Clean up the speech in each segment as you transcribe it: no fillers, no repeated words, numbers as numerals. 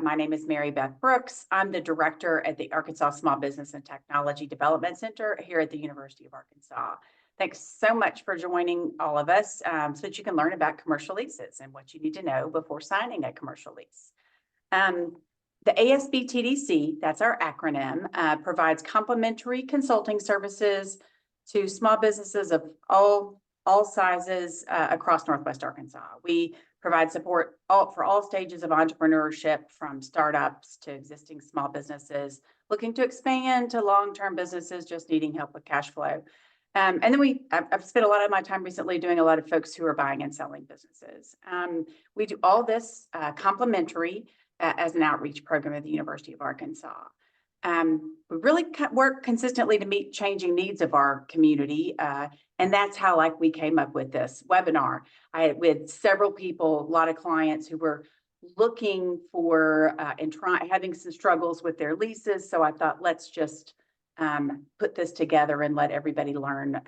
My name is Mary Beth Brooks. I'm the director at the Arkansas Small Business and Technology Development Center here at the University of Arkansas. Thanks so much for joining all of us so that you can learn about commercial leases and what you need to know before signing a commercial lease. The ASBTDC, that's our acronym, provides complimentary consulting services to small businesses of all sizes across Northwest Arkansas. We provide support for all stages of entrepreneurship, from startups to existing small businesses looking to expand to long-term businesses just needing help with cash flow. And then I've spent a lot of my time recently doing a lot of folks who are buying and selling businesses. We do all this complimentary as an outreach program at the University of Arkansas. We really work consistently to meet changing needs of our community. And that's how we came up with this webinar. With several people, a lot of clients who were looking for having some struggles with their leases. So I thought, let's just put this together and let everybody learn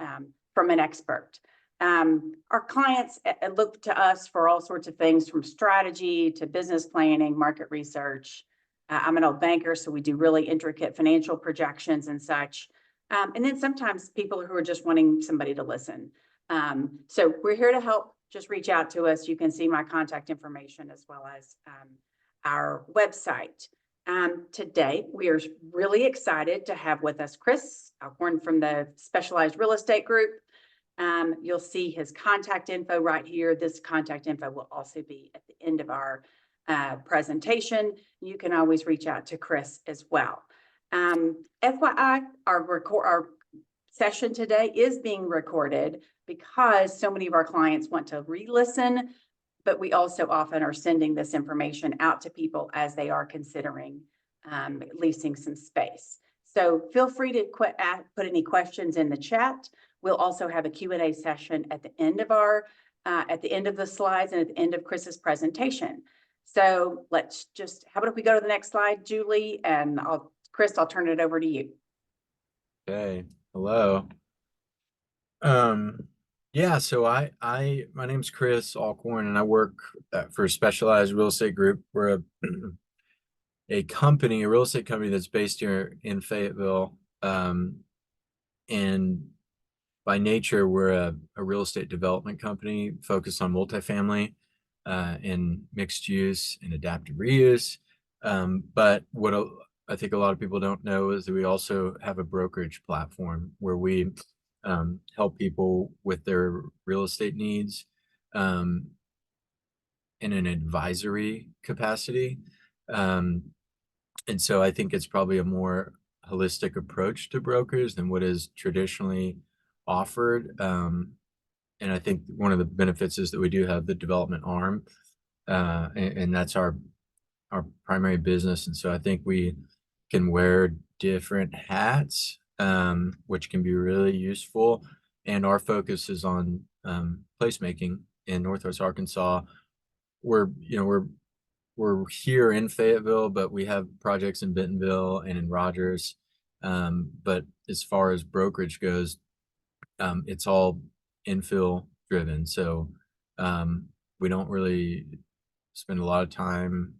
from an expert. Our clients look to us for all sorts of things, from strategy to business planning, market research. I'm an old banker, so we do really intricate financial projections and such. And then sometimes people who are just wanting somebody to listen. So we're here to help. Just reach out to us. You can see my contact information as well as our website. Today, we are really excited to have with us Chris Allcorn from the Specialized Real Estate Group. You'll see his contact info right here. This contact info will also be at the end of our presentation. You can always reach out to Chris as well. FYI, our session today is being recorded because so many of our clients want to re-listen, but we also often are sending this information out to people as they are considering leasing some space. So feel free to put any questions in the chat. We'll also have a Q&A session at the end of the slides and at the end of Chris's presentation. So how about if we go to the next slide, Julie, and Chris, I'll turn it over to you. Okay, hello. Yeah, so my name's Chris Allcorn, and I work for Specialized Real Estate Group. We're a real estate company that's based here in Fayetteville. And by nature, we're a real estate development company focused on multifamily and mixed use and adaptive reuse. But what I think a lot of people don't know is that we also have a brokerage platform where we help people with their real estate needs in an advisory capacity. And so I think it's probably a more holistic approach to brokers than what is traditionally offered. And I think one of the benefits is that we do have the development arm, and that's our primary business. And so I think we can wear different hats, which can be really useful. And our focus is on placemaking in Northwest Arkansas. We're here in Fayetteville, but we have projects in Bentonville and in Rogers. But as far as brokerage goes, it's all infill driven. So we don't really spend a lot of time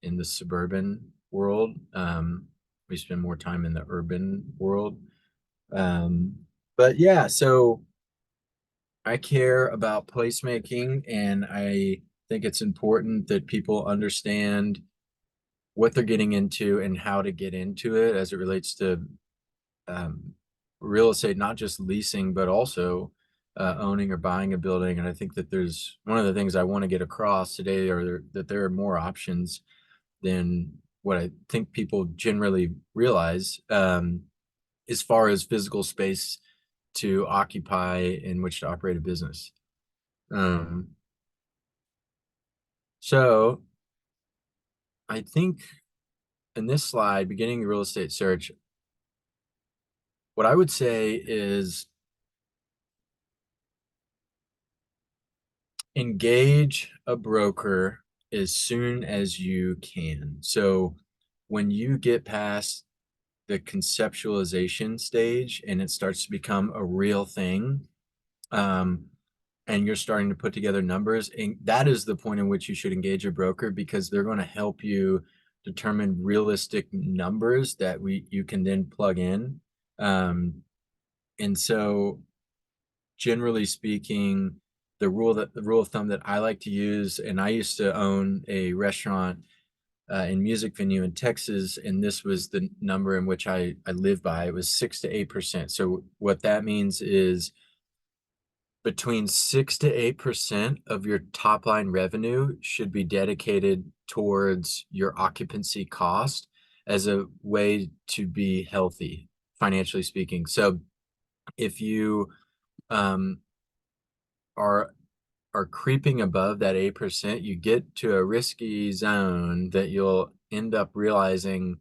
in the suburban world. We spend more time in the urban world. But yeah, so I care about placemaking, and I think it's important that people understand what they're getting into and how to get into it as it relates to real estate, not just leasing, but also owning or buying a building. And I think that there's one of the things I want to get across today that there are more options than what I think people generally realize as far as physical space to occupy in which to operate a business. So I think in this slide, beginning the real estate search, what I would say is engage a broker as soon as you can. So when you get past the conceptualization stage and it starts to become a real thing, and you're starting to put together numbers, and that is the point in which you should engage a broker, because they're going to help you determine realistic numbers that you can then plug in. And so generally speaking, the rule of thumb that I like to use, and I used to own a restaurant and music venue in Texas, and this was the number in which I live by. It was 6 to 8%. So what that means is between 6 to 8% of your top line revenue should be dedicated towards your occupancy cost as a way to be healthy, financially speaking. So if you um, are creeping above that 8%, you get to a risky zone that you'll end up realizing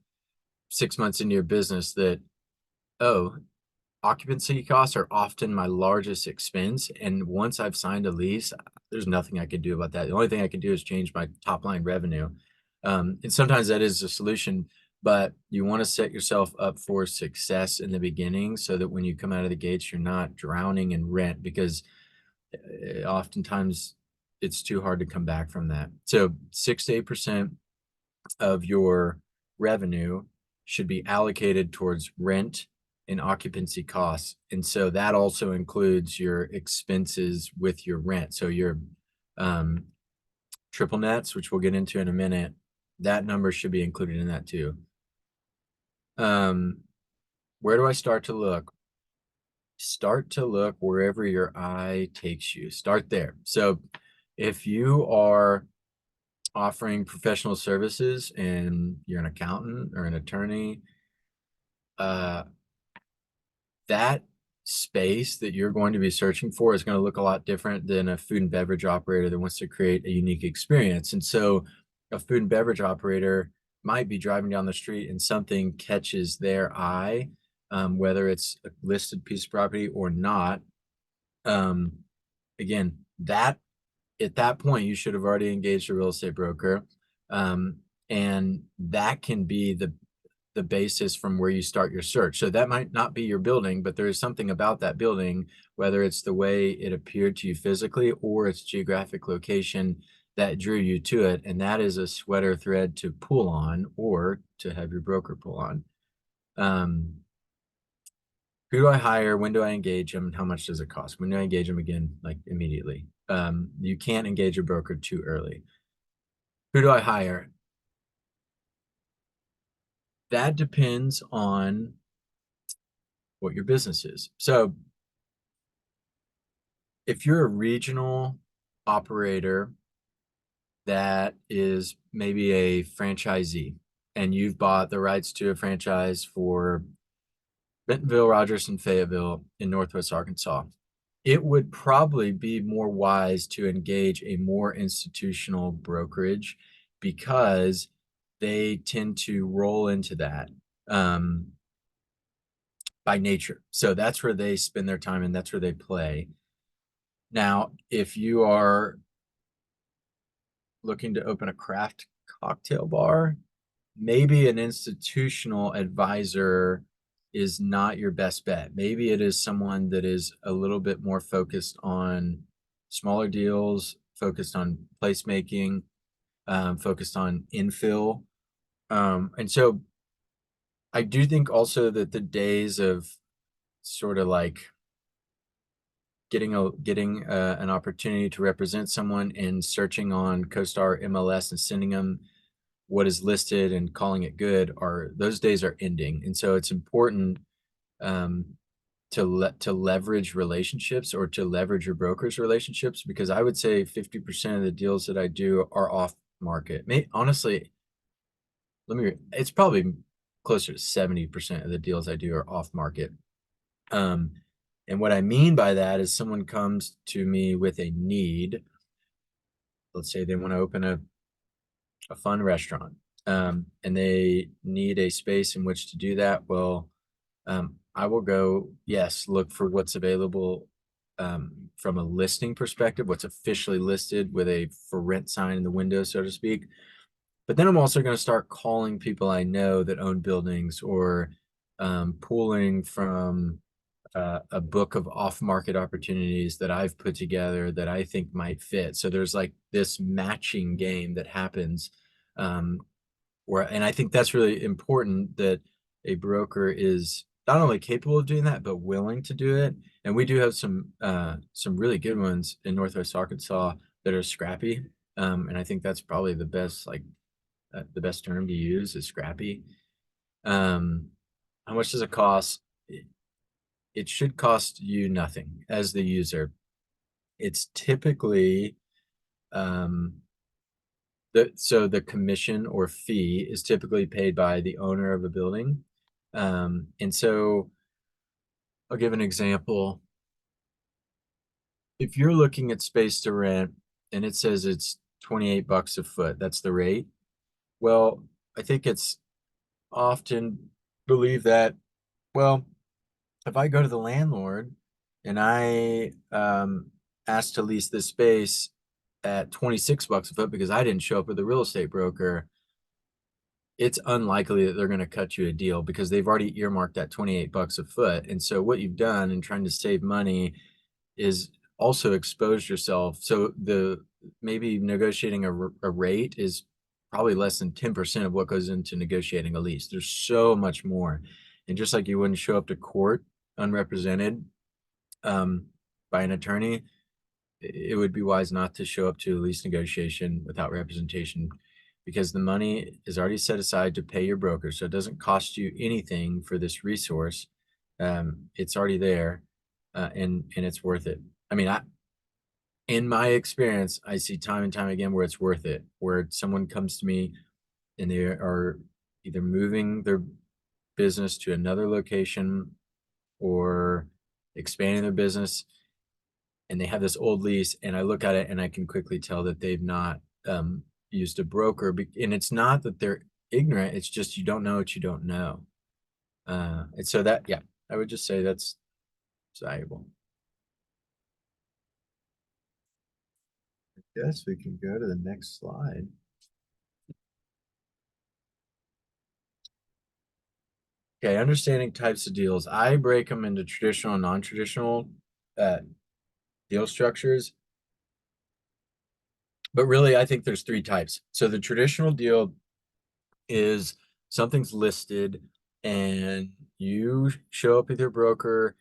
6 months into your business that, oh, occupancy costs are often my largest expense. And once I've signed a lease, there's nothing I can do about that. The only thing I can do is change my top line revenue. And sometimes that is a solution, but you want to set yourself up for success in the beginning so that when you come out of the gates, you're not drowning in rent, because oftentimes it's too hard to come back from that. So 6 to 8% of your revenue should be allocated towards rent and occupancy costs. And so that also includes your expenses with your rent. So your triple nets, which we'll get into in a minute, that number should be included in that too. Where do I start to look? Start to look wherever your eye takes you. Start there. So if you are offering professional services and you're an accountant or an attorney, that space that you're going to be searching for is going to look a lot different than a food and beverage operator that wants to create a unique experience. And so a food and beverage operator might be driving down the street and something catches their eye, whether it's a listed piece of property or not. Again, that at that point, you should have already engaged a real estate broker. And that can be the basis from where you start your search. So that might not be your building, but there is something about that building, whether it's the way it appeared to you physically or its geographic location, that drew you to it. And that is a sweater thread to pull on or to have your broker pull on. Who do I hire? When do I engage them? How much does it cost? When do I engage them again? Like immediately. You can't engage a broker too early. Who do I hire? That depends on what your business is. So if you're a regional operator that is maybe a franchisee and you've bought the rights to a franchise for Bentonville, Rogers, and Fayetteville in Northwest Arkansas, it would probably be more wise to engage a more institutional brokerage, because they tend to roll into that by nature. So that's where they spend their time and that's where they play. Now, if you are looking to open a craft cocktail bar, maybe an institutional advisor is not your best bet. Maybe it is someone that is a little bit more focused on smaller deals, focused on placemaking, focused on infill. And so I do think also that the days of sort of like getting an opportunity to represent someone and searching on CoStar MLS and sending them what is listed and calling it good, those days are ending. And so it's important to leverage relationships or to leverage your broker's relationships, because I would say 50% of the deals that I do are off market. Honestly, it's probably closer to 70% of the deals I do are off market. And what I mean by that is someone comes to me with a need. Let's say they want to open a fun restaurant, and they need a space in which to do that. Well, I will go, yes, look for what's available from a listing perspective, what's officially listed with a for rent sign in the window, so to speak. But then I'm also going to start calling people I know that own buildings, or pulling from a book of off-market opportunities that I've put together that I think might fit. So there's like this matching game that happens, and I think that's really important, that a broker is not only capable of doing that, but willing to do it. And we do have some really good ones in Northwest Arkansas that are scrappy. And I think that's probably the best, the best term to use is scrappy. How much does it cost? It should cost you nothing as the user. It's typically, so the commission or fee is typically paid by the owner of a building. And so I'll give an example. If you're looking at space to rent and it says it's $28 a foot, that's the rate. Well, I think it's often believed that, well, if I go to the landlord and I ask to lease this space at $26 a foot because I didn't show up with a real estate broker, it's unlikely that they're going to cut you a deal because they've already earmarked that $28 a foot. And so what you've done in trying to save money is also exposed yourself. So maybe negotiating a rate is probably less than 10% of what goes into negotiating a lease. There's so much more. And just like you wouldn't show up to court unrepresented by an attorney, it would be wise not to show up to a lease negotiation without representation, because the money is already set aside to pay your broker. So it doesn't cost you anything for this resource. It's already there, and it's worth it. I mean, in my experience, I see time and time again where it's worth it, where someone comes to me and they are either moving their business to another location or expanding their business, and they have this old lease, and I look at it and I can quickly tell that they've not used a broker. And it's not that they're ignorant, it's just you don't know what you don't know. And so that, yeah, I would just say that's valuable. I guess we can go to the next slide. Okay, understanding types of deals. I break them into traditional and non-traditional deal structures. But really, I think there's three types. So the traditional deal is something's listed and you show up with your broker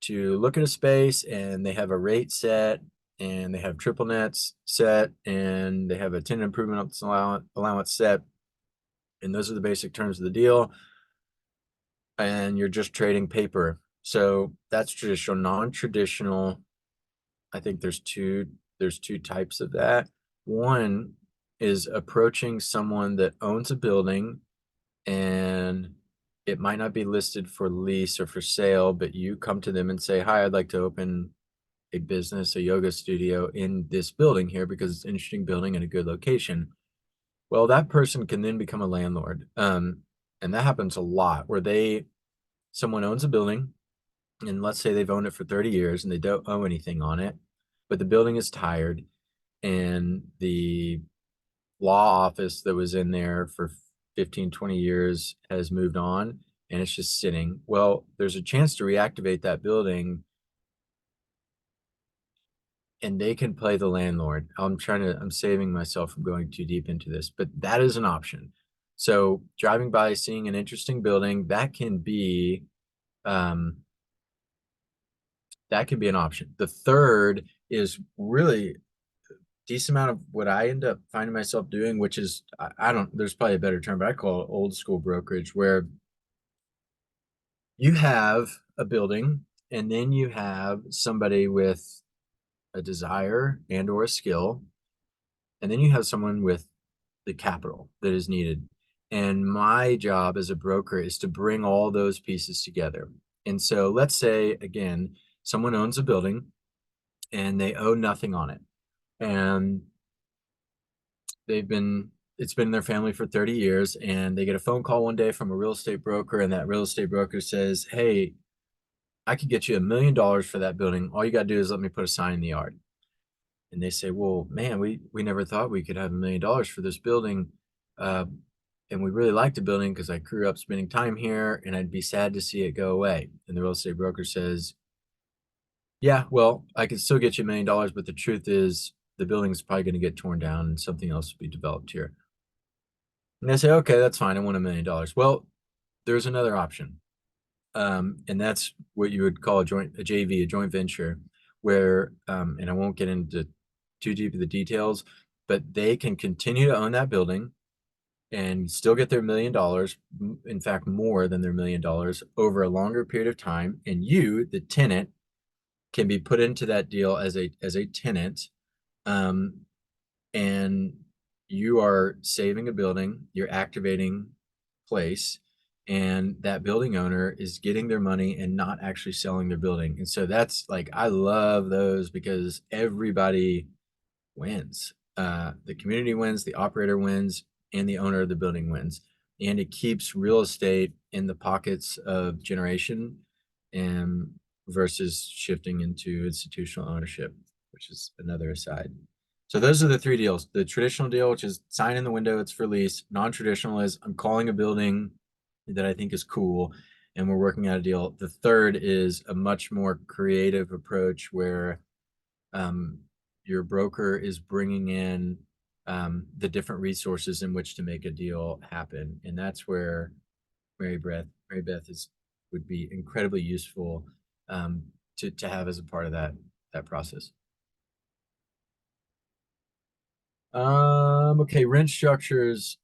to look at a space, and they have a rate set, and they have triple nets set, and they have a tenant improvement allowance set. And those are the basic terms of the deal. And you're just trading paper. So that's traditional. Non-traditional, I think there's two types of that. One is approaching someone that owns a building and it might not be listed for lease or for sale, but you come to them and say, hi, I'd like to open a business, a yoga studio in this building here because it's an interesting building and a good location. Well, that person can then become a landlord. And that happens a lot where someone owns a building, and let's say they've owned it for 30 years and they don't owe anything on it, but the building is tired and the law office that was in there for 15, 20 years has moved on and it's just sitting. Well, there's a chance to reactivate that building and they can play the landlord. I'm saving myself from going too deep into this, but that is an option. So driving by, seeing an interesting building, that can be an option. The third is really decent amount of what I end up finding myself doing, which is, there's probably a better term, but I call it old school brokerage, where you have a building and then you have somebody with a desire and or a skill, and then you have someone with the capital that is needed. And my job as a broker is to bring all those pieces together. And so let's say, again, someone owns a building and they owe nothing on it. And it's been in their family for 30 years, and they get a phone call one day from a real estate broker, and that real estate broker says, hey, I could get you $1 million for that building. All you got to do is let me put a sign in the yard. And they say, well, man, we never thought we could have $1 million for this building. and we really like the building because I grew up spending time here, and I'd be sad to see it go away. And the real estate broker says, yeah, well, I can still get you $1 million, but the truth is the building's probably going to get torn down and something else will be developed here. And I say, okay, that's fine. I want $1 million. Well, there's another option. And that's what you would call a JV, a joint venture, where, and I won't get into too deep of the details, but they can continue to own that building and still get their $1 million, in fact, more than their $1 million over a longer period of time. And you, the tenant, can be put into that deal as a tenant, and you are saving a building, you're activating place, and that building owner is getting their money and not actually selling their building. And so that's like, I love those because everybody wins. The community wins, the operator wins, and the owner of the building wins. And it keeps real estate in the pockets of generation and versus shifting into institutional ownership, which is another aside. So those are the three deals. The traditional deal, which is sign in the window, it's for lease. Non-traditional is I'm calling a building that I think is cool and we're working out a deal. The third is a much more creative approach where your broker is bringing in the different resources in which to make a deal happen. And that's where Mary Beth would be incredibly useful to have as a part of that process. Okay, rent structures.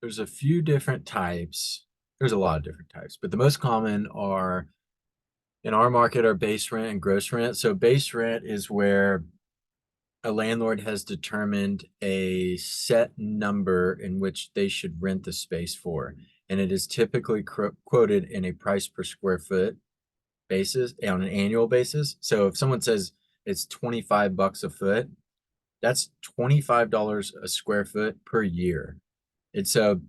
There's a few different types. There's a lot of different types, but the most common are in our market are base rent and gross rent. So base rent is where a landlord has determined a set number in which they should rent the space for. And it is typically quoted in a price per square foot basis on an annual basis. So if someone says it's $25 a foot, that's $25 a square foot per year. And so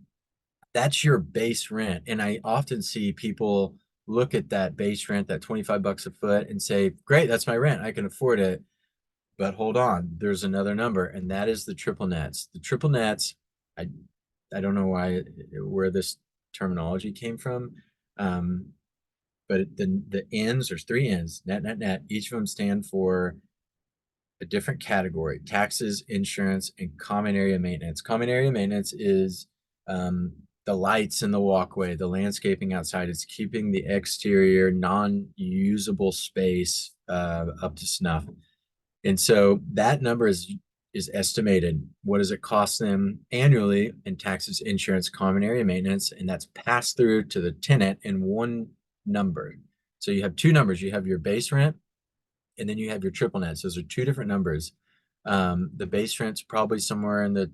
that's your base rent. And I often see people look at that base rent, that $25 a foot, and say, great, that's my rent. I can afford it. But hold on, there's another number, and that is the triple nets. The triple nets, I don't know where this terminology came from, but the N's, there's three N's, net. Each of them stand for a different category: taxes, insurance, and common area maintenance. Common area maintenance is the lights in the walkway, the landscaping outside. It's keeping the exterior non-usable space up to snuff. And so that number is estimated. What does it cost them annually in taxes, insurance, common area maintenance? And that's passed through to the tenant in one number. So you have two numbers. You have your base rent, and then you have your triple nets. Those are two different numbers. The base rent's probably somewhere in the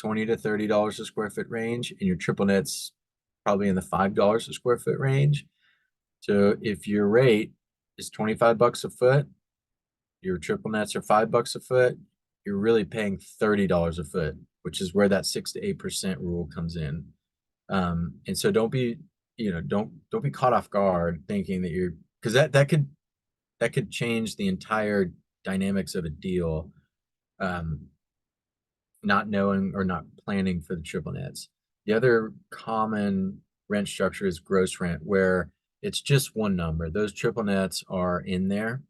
$20 to $30 a square foot range, and your triple net's probably in the $5 a square foot range. So if your rate is $25 a foot, your triple nets are $5 a foot, you're really paying $30 a foot, which is where that 6 to 8% rule comes in. And so don't be caught off guard thinking that because that could change the entire dynamics of a deal, not knowing or not planning for the triple nets. The other common rent structure is gross rent, where it's just one number. Those triple nets are in there,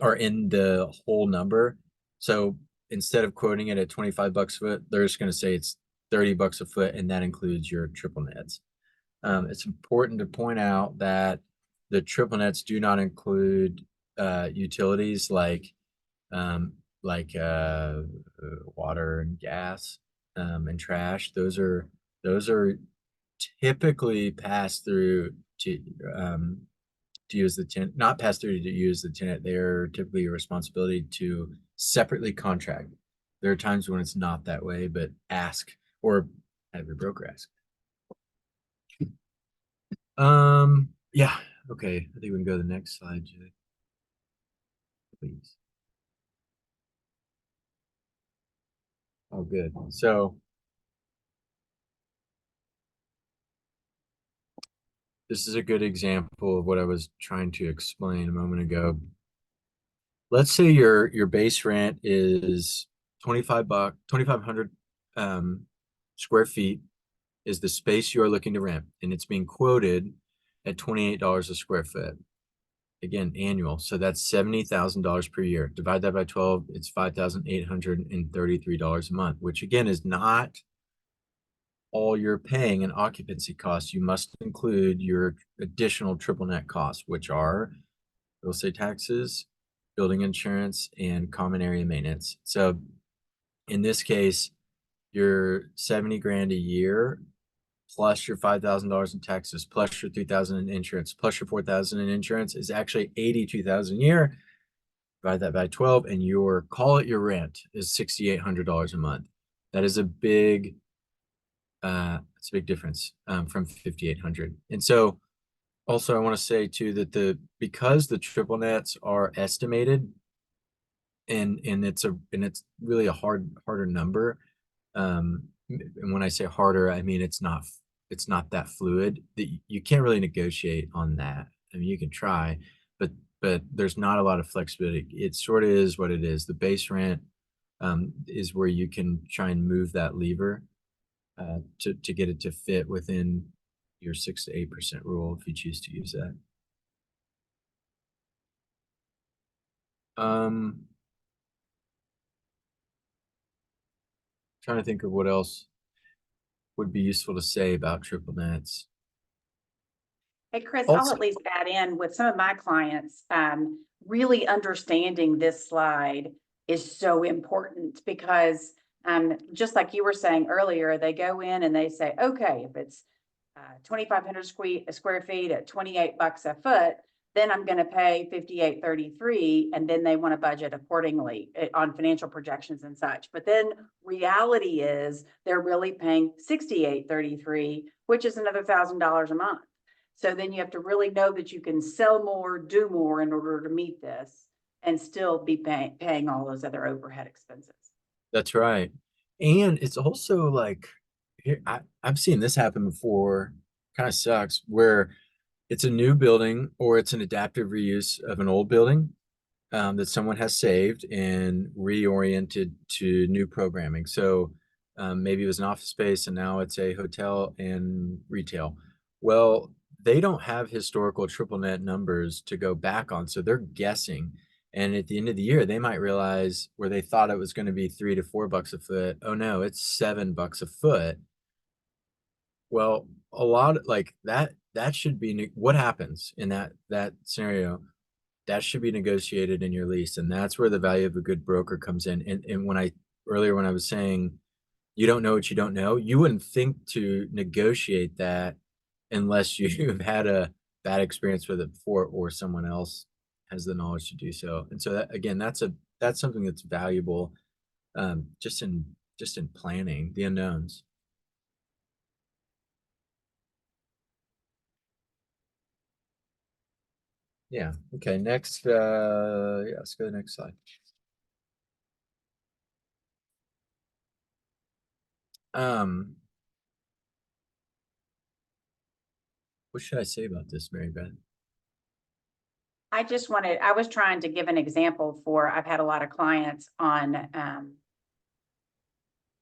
are in the whole number. So instead of quoting it at $25 a foot, they're just going to say it's $30 a foot, and that includes your triple nets. It's important to point out that the triple nets do not include utilities like water and gas and trash. Those are typically passed through to use the tenant, not pass through to use the tenant. They're typically your responsibility to separately contract. There are times when it's not that way, but ask or have your broker ask. Yeah, okay. I think we can go to the next slide, Jay. Please. Oh, good. So this is a good example of what I was trying to explain a moment ago. Let's say your base rent is $25, $2,500 square feet is the space you are looking to rent, and it's being quoted at $28 a square foot. Again, annual. So that's $70,000 per year. Divide that by 12, it's $5,833 a month, which again is not all you're paying in occupancy costs. You must include your additional triple net costs, which are real estate taxes, building insurance, and common area maintenance. So in this case, your 70 grand a year plus your $5,000 in taxes, plus your $3,000 in insurance, plus your $4,000 in insurance is actually $82,000 a year. Divide that by 12, and call it your rent is $6,800 a month. That is a big, it's a big difference from 5,800. And so, also I want to say too that because the triple nets are estimated, and it's really a harder number. And when I say harder, I mean it's not that fluid. That you can't really negotiate on that. I mean, you can try, but there's not a lot of flexibility. It sort of is what it is. The base rent is where you can try and move that lever to get it to fit within your 6 to 8% rule if you choose to use that. Trying to think of what else would be useful to say about triple nets. Hey, Chris, I'll at least add in with some of my clients, really understanding this slide is so important because just like you were saying earlier, they go in and they say, okay, if it's 2,500 square feet at $28 a foot, then I'm going to pay $58.33, and then they want to budget accordingly on financial projections and such. But then reality is they're really paying $68.33, which is another $1,000 a month. So then you have to really know that you can sell more, do more in order to meet this and still be paying all those other overhead expenses. That's right. And it's also like, I've seen this happen before, kind of sucks, where it's a new building or it's an adaptive reuse of an old building that someone has saved and reoriented to new programming. So maybe it was an office space and now it's a hotel and retail. Well, they don't have historical triple net numbers to go back on, so they're guessing. And at the end of the year, they might realize where they thought it was going to be $3 to $4 a foot. Oh no, it's $7 a foot. Well, a lot like that should be what happens in that scenario. That should be negotiated in your lease, and that's where the value of a good broker comes in. And when I was saying you don't know what you don't know, you wouldn't think to negotiate that unless you've had a bad experience with it before or someone else has the knowledge to do so. And so that, again, that's something that's valuable just in planning the unknowns. Yeah. Okay. Next. Yeah, let's go to the next slide. What should I say about this, Mary Beth? I was trying to give an example I've had a lot of clients on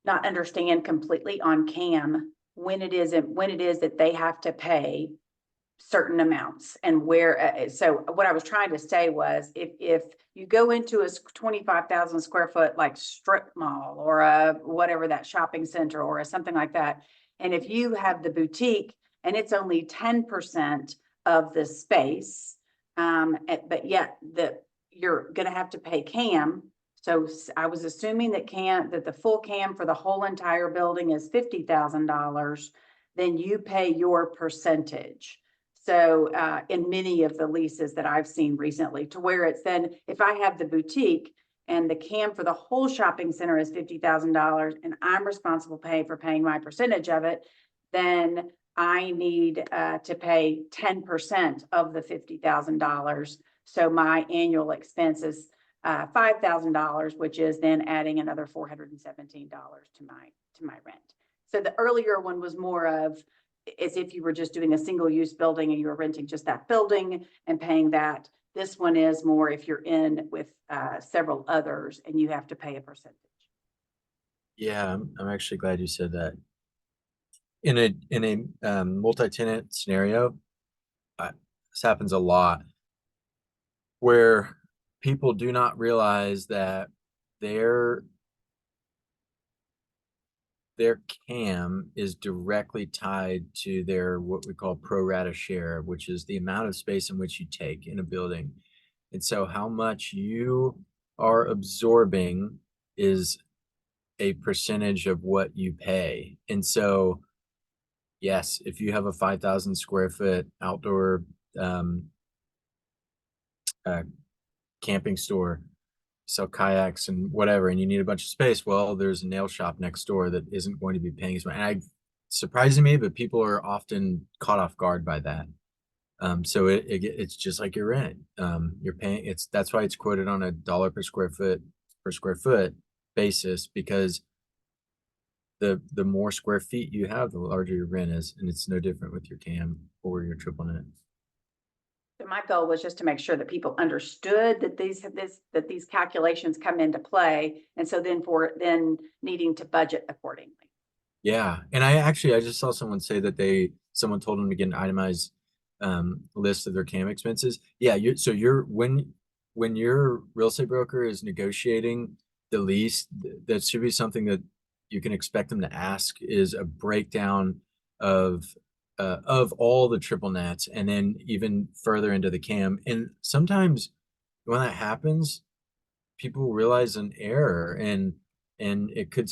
not understand completely on CAM when it is that they have to pay certain amounts and where. So what I was trying to say was if you go into a 25,000 square foot like strip mall or a whatever, that shopping center or something like that, and if you have the boutique and it's only 10% of the space, but yet you're going to have to pay CAM. So I was assuming that the full CAM for the whole entire building is $50,000. Then you pay your percentage. So in many of the leases that I've seen recently, to where it's then if I have the boutique and the CAM for the whole shopping center is $50,000 and I'm responsible for paying my percentage of it, then I need to pay 10% of the $50,000. So my annual expense is $5,000, which is then adding another $417 to my rent. So the earlier one was more of as if you were just doing a single use building and you were renting just that building and paying that. This one is more if you're in with several others and you have to pay a percentage. Yeah, I'm actually glad you said that. in a multi-tenant scenario, this happens a lot, where people do not realize that their CAM is directly tied to their what we call pro rata share, which is the amount of space in which you take in a building. And so how much you are absorbing is a percentage of what you pay. And so, yes, if you have a 5,000 square foot outdoor camping store, sell kayaks and whatever, and you need a bunch of space, well, there's a nail shop next door that isn't going to be paying as much. And surprising me, but people are often caught off guard by that. So it's just like your rent. You're paying, that's why it's quoted on $1 per square foot basis, because the more square feet you have, the larger your rent is, and it's no different with your CAM or your triple net. So my goal was just to make sure that people understood that these calculations come into play, and so then needing to budget accordingly. Yeah, and I just saw someone say that someone told them to get an itemized list of their CAM expenses. Yeah, when your real estate broker is negotiating the lease, that should be something that you can expect them to ask, is a breakdown of all the triple nets, and then even further into the CAM. And sometimes when that happens, people realize an error, and it could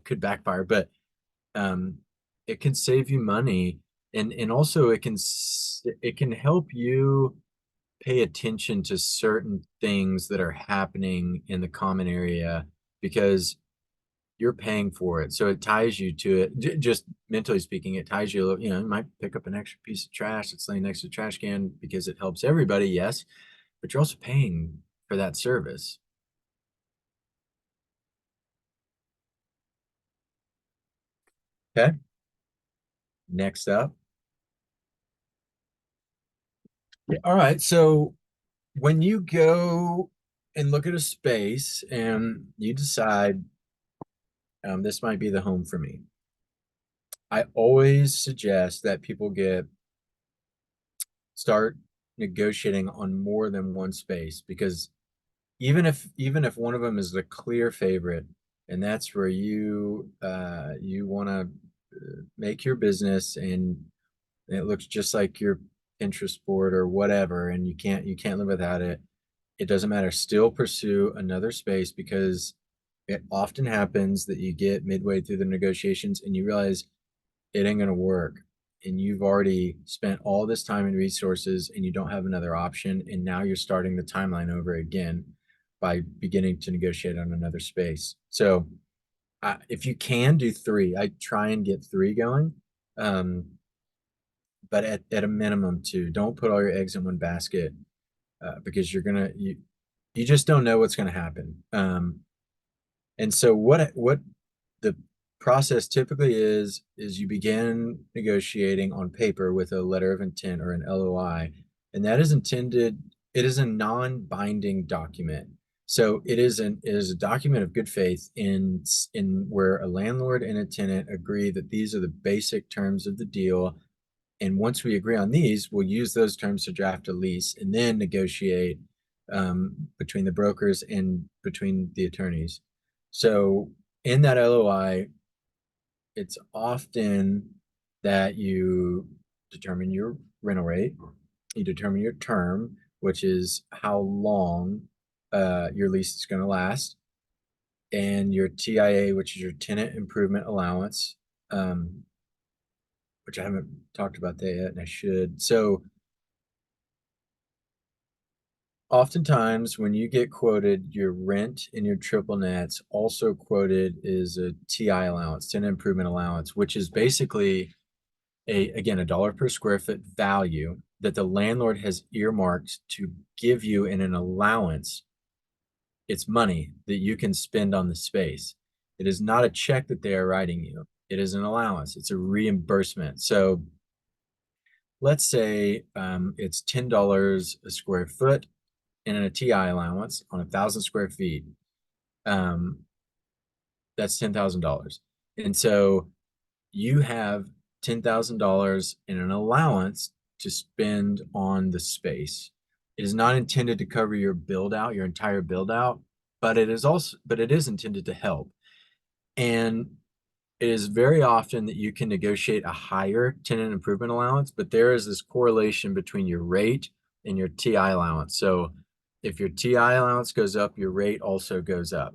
could backfire, but it can save you money, and also it can help you pay attention to certain things that are happening in the common area, because you're paying for it. So it ties you to it. Just mentally speaking, it ties you, you might pick up an extra piece of trash that's laying next to the trash can because it helps everybody, yes, but you're also paying for that service. Okay. Next up. All right. So when you go and look at a space and you decide, this might be the home for me, I always suggest that people start negotiating on more than one space, because even if one of them is the clear favorite, and that's where you want to make your business, and it looks just like your Pinterest board or whatever, and you can't live without it, it doesn't matter. Still pursue another space, because it often happens that you get midway through the negotiations and you realize it ain't going to work, and you've already spent all this time and resources, and you don't have another option, and now you're starting the timeline over again by beginning to negotiate on another space. So if you can do 3, I try and get 3 going, but at a minimum 2. Don't put all your eggs in one basket, because you just don't know what's going to happen. And so what the process typically is you begin negotiating on paper with a letter of intent or an LOI, and that is intended, it is a non-binding document. So it is a document of good faith in where a landlord and a tenant agree that these are the basic terms of the deal. And once we agree on these, we'll use those terms to draft a lease and then negotiate between the brokers and between the attorneys. So in that LOI, it's often that you determine your rental rate, you determine your term, which is how long your lease is going to last, and your TIA, which is your tenant improvement allowance, which I haven't talked about that yet, and I should. So oftentimes when you get quoted, your rent and your triple nets also quoted is a TI allowance, tenant improvement allowance, which is basically again, $1 per square foot value that the landlord has earmarked to give you in an allowance. It's money that you can spend on the space. It is not a check that they are writing you. It is an allowance. It's a reimbursement. So let's say it's $10 a square foot and a TI allowance on 1,000 square feet. That's $10,000. And so you have $10,000 in an allowance to spend on the space. It is not intended to cover your build out, your entire build out, but it is intended to help. And it is very often that you can negotiate a higher tenant improvement allowance, but there is this correlation between your rate and your TI allowance. So if your TI allowance goes up, your rate also goes up.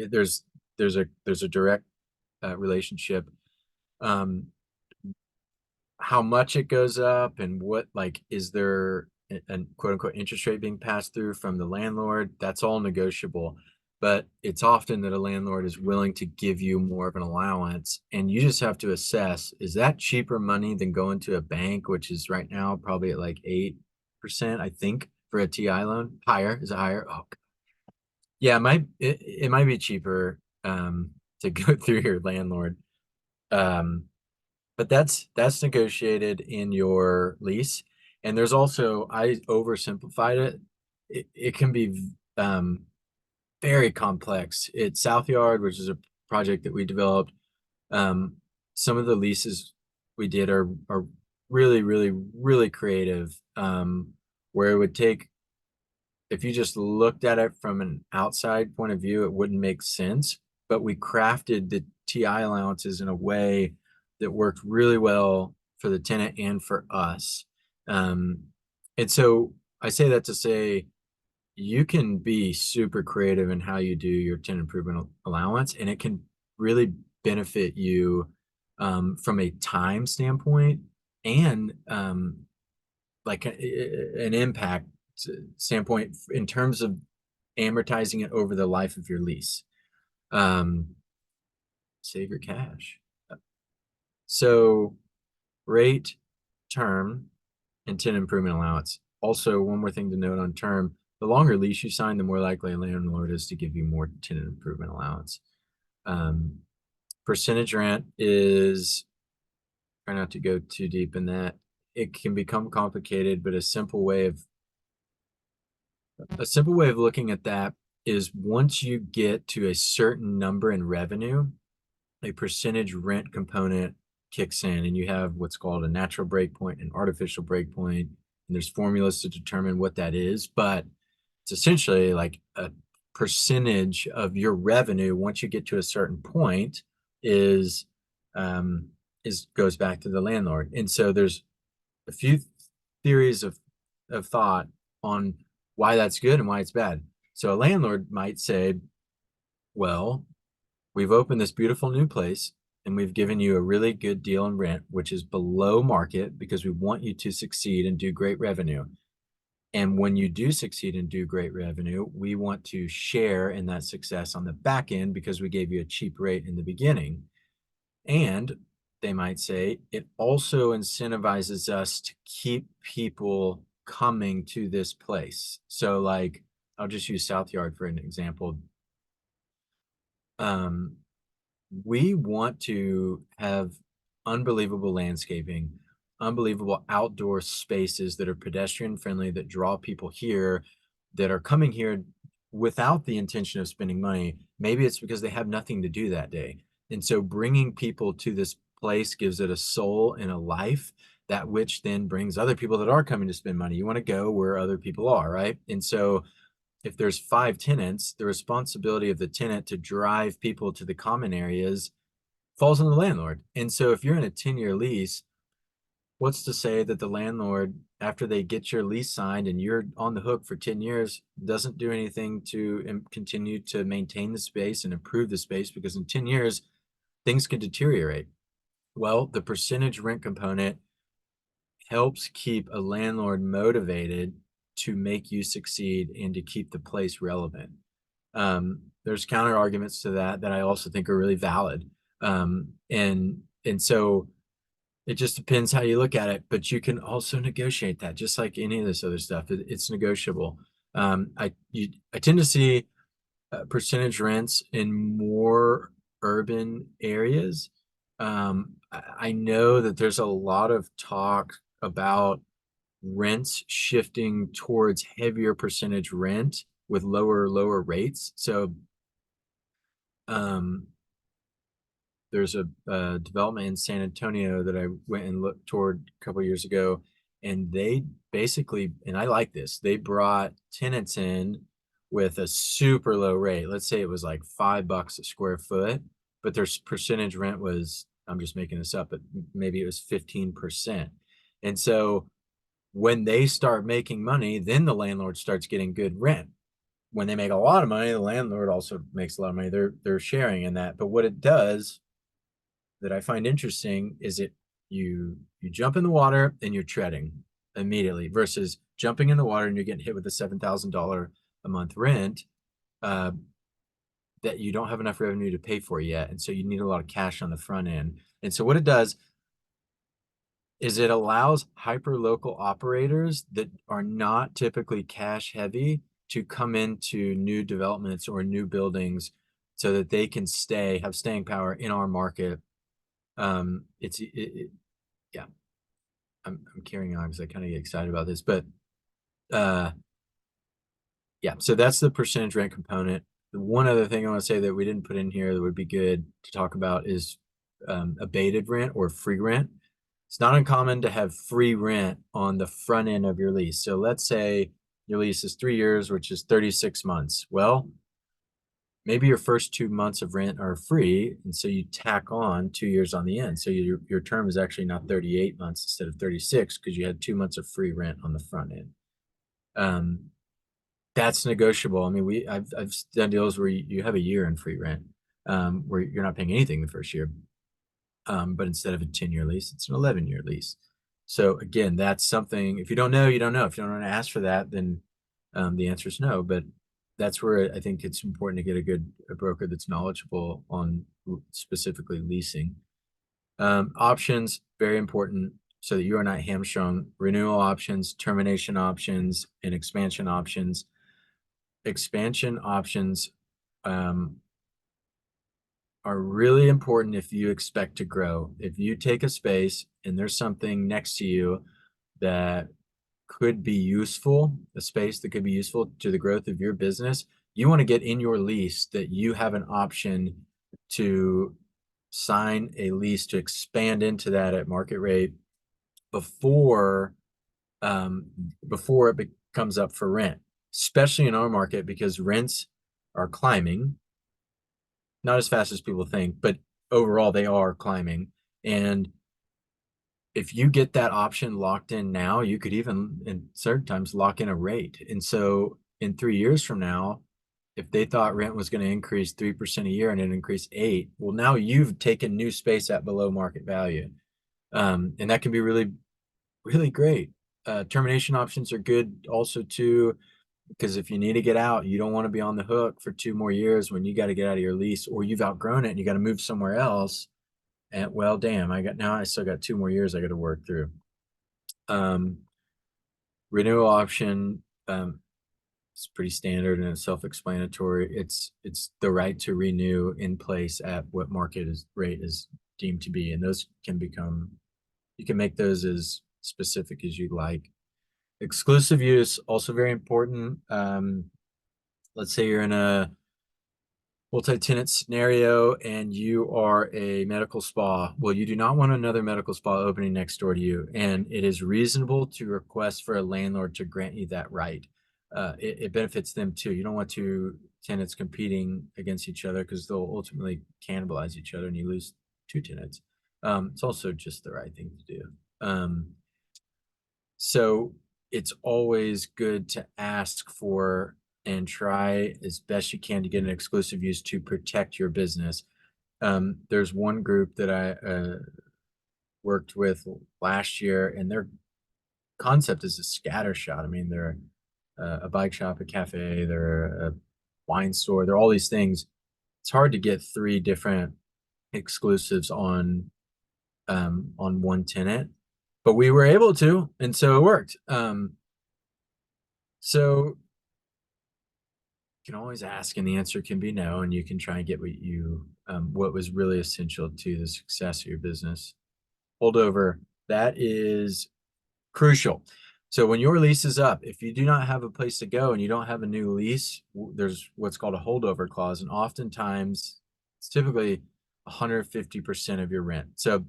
There's a direct relationship. How much it goes up and what, like, is there a quote unquote interest rate being passed through from the landlord? That's all negotiable, but it's often that a landlord is willing to give you more of an allowance, and you just have to assess, is that cheaper money than going to a bank, which is right now probably at like 8%, I think, for a TI loan? Higher? Is it higher? Oh, yeah, it might be cheaper to go through your landlord. But that's negotiated in your lease. And there's also, I oversimplified it. It can be very complex. At South Yard, which is a project that we developed, some of the leases we did are really, really, really creative, where it would take, if you just looked at it from an outside point of view, it wouldn't make sense. But we crafted the TI allowances in a way that worked really well for the tenant and for us. And so I say that to say, you can be super creative in how you do your tenant improvement allowance, and it can really benefit you from a time standpoint and like an impact standpoint in terms of amortizing it over the life of your lease. Save your cash. So rate, term, and tenant improvement allowance. Also, one more thing to note on term, the longer lease you sign, the more likely a landlord is to give you more tenant improvement allowance. Percentage rent is, try not to go too deep in that. It can become complicated, but a simple way of looking at that is, once you get to a certain number in revenue, a percentage rent component kicks in, and you have what's called a natural breakpoint and artificial breakpoint, and there's formulas to determine what that is, but it's essentially like a percentage of your revenue once you get to a certain point is goes back to the landlord. And so there's a few theories of thought on why that's good and why it's bad. So a landlord might say, well, we've opened this beautiful new place and we've given you a really good deal in rent, which is below market because we want you to succeed and do great revenue. And when you do succeed and do great revenue, we want to share in that success on the back end because we gave you a cheap rate in the beginning. And they might say it also incentivizes us to keep people coming to this place. So like, I'll just use South Yard for an example. We want to have unbelievable landscaping, unbelievable outdoor spaces that are pedestrian friendly, that draw people here, that are coming here without the intention of spending money. Maybe it's because they have nothing to do that day. And so bringing people to this place gives it a soul and a life, that which then brings other people that are coming to spend money. You want to go where other people are, right? And so if there's 5 tenants, the responsibility of the tenant to drive people to the common areas falls on the landlord. And so if you're in a 10-year lease, what's to say that the landlord, after they get your lease signed and you're on the hook for 10 years, doesn't do anything to continue to maintain the space and improve the space? Because in 10 years, things can deteriorate. Well, the percentage rent component helps keep a landlord motivated to make you succeed and to keep the place relevant. There's counter arguments to that I also think are really valid. And so it just depends how you look at it, but you can also negotiate that just like any of this other stuff. It's negotiable. I tend to see percentage rents in more urban areas. I know that there's a lot of talk about rents shifting towards heavier percentage rent with lower rates. So there's a development in San Antonio that I went and looked toward a couple years ago, and they basically, and I like this, they brought tenants in with a super low rate. Let's say it was like $5 a square foot, but their percentage rent was, I'm just making this up, but maybe it was 15%. And so when they start making money, then the landlord starts getting good rent. When they make a lot of money, the landlord also makes a lot of money. They're sharing in that. But what it does that I find interesting is you jump in the water and you're treading immediately versus jumping in the water and you're getting hit with a $7,000 a month rent that you don't have enough revenue to pay for yet. And so you need a lot of cash on the front end. And so what it does is it allows hyper-local operators that are not typically cash heavy to come into new developments or new buildings so that they can have staying power in our market. Yeah, I'm carrying on because I kind of get excited about this, but yeah, so that's the percentage rent component. The one other thing I want to say that we didn't put in here that would be good to talk about is abated rent or free rent. It's not uncommon to have free rent on the front end of your lease. So let's say your lease is 3 years, which is 36 months. Well, maybe your first 2 months of rent are free, and so you tack on 2 years on the end. So your term is actually not 38 months instead of 36 because you had 2 months of free rent on the front end. That's negotiable. I mean, I've done deals where you have a year in free rent, where you're not paying anything the first year. But instead of a 10-year lease, it's an 11-year lease. So again, that's something, if you don't know, you don't know. If you don't want to ask for that, then the answer is no. But that's where I think it's important to get a broker that's knowledgeable on specifically leasing. Options, very important so that you are not hamstrung. Renewal options, termination options, and expansion options. Expansion options are really important if you expect to grow. If you take a space and there's something next to you that could be useful, a space that could be useful to the growth of your business, you want to get in your lease that you have an option to sign a lease to expand into that at market rate before it comes up for rent, especially in our market because rents are climbing. Not as fast as people think, but overall they are climbing. And if you get that option locked in now, you could even in certain times lock in a rate. And so in 3 years from now, if they thought rent was going to increase 3% a year and it increased 8%, well, now you've taken new space at below market value. And that can be really, really great. Termination options are good also too, because if you need to get out, you don't want to be on the hook for 2 more years when you got to get out of your lease or you've outgrown it and you got to move somewhere else. And well, damn, I still got 2 more years I got to work through. Renewal option, it's pretty standard and it's self-explanatory. It's the right to renew in place at what rate is deemed to be. And those you can make those as specific as you'd like. Exclusive use, also very important. Let's say you're in a multi-tenant scenario and you are a medical spa. Well, you do not want another medical spa opening next door to you. And it is reasonable to request for a landlord to grant you that right. It benefits them too. You don't want 2 tenants competing against each other because they'll ultimately cannibalize each other and you lose 2 tenants. It's also just the right thing to do. So it's always good to ask for and try as best you can to get an exclusive use to protect your business. There's one group that I worked with last year, and their concept is a scatter shot. I mean, they're a bike shop, a cafe, they're a wine store, they're all these things. It's hard to get 3 different exclusives on one tenant, but we were able to, and so it worked. So you can always ask and the answer can be no, and you can try and get what was really essential to the success of your business. Holdover, that is crucial. So when your lease is up, if you do not have a place to go and you don't have a new lease, there's what's called a holdover clause. And oftentimes, it's typically 150% of your rent. So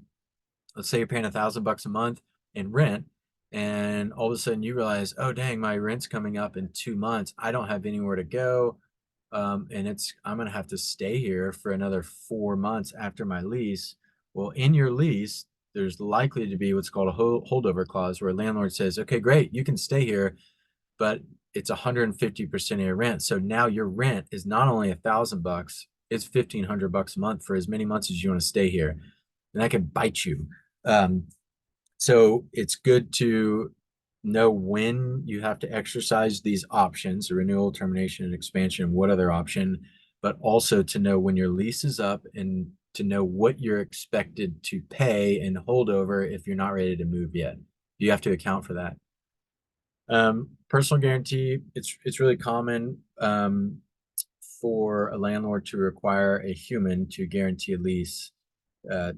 let's say you're paying $1,000 a month in rent, and all of a sudden you realize, oh dang, my rent's coming up in 2 months. I don't have anywhere to go. And I'm gonna have to stay here for another 4 months after my lease. Well, in your lease, there's likely to be what's called a holdover clause, where a landlord says, okay, great, you can stay here, but it's 150% of your rent. So now your rent is not only $1,000, it's $1,500 a month for as many months as you want to stay here. And that can bite you. So it's good to know when you have to exercise these options, the renewal, termination, and expansion, what other option, but also to know when your lease is up and to know what you're expected to pay and hold over if you're not ready to move yet. You have to account for that. Personal guarantee, it's really common for a landlord to require a human to guarantee a lease.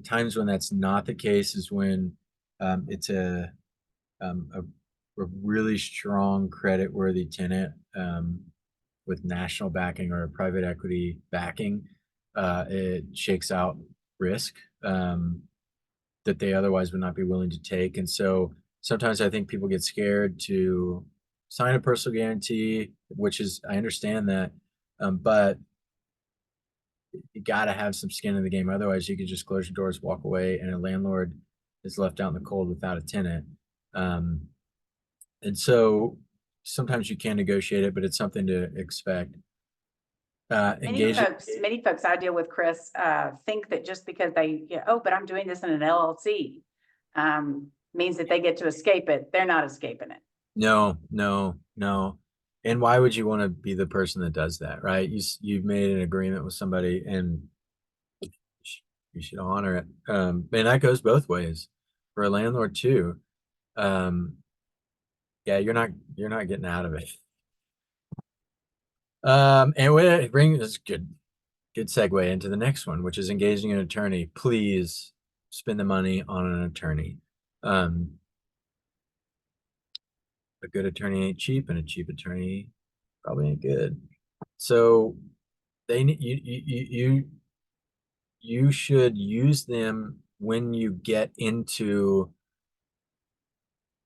Times when that's not the case is when it's a really strong credit-worthy tenant with national backing or a private equity backing. It shakes out risk that they otherwise would not be willing to take. And so sometimes I think people get scared to sign a personal guarantee, which is, I understand that, but you got to have some skin in the game. Otherwise, you could just close your doors, walk away, and a landlord is left out in the cold without a tenant. And so sometimes you can negotiate it, but it's something to expect. Many folks I deal with, Chris, think that just because they, oh, but I'm doing this in an LLC, means that they get to escape it. They're not escaping it. No. And why would you want to be the person that does that, right? You've made an agreement with somebody, and you should honor it. And that goes both ways for a landlord too. Yeah, you're not getting out of it. And when it brings us good segue into the next one, which is engaging an attorney. Please spend the money on an attorney. A good attorney ain't cheap, and a cheap attorney probably ain't good. So they need you should use them when you get into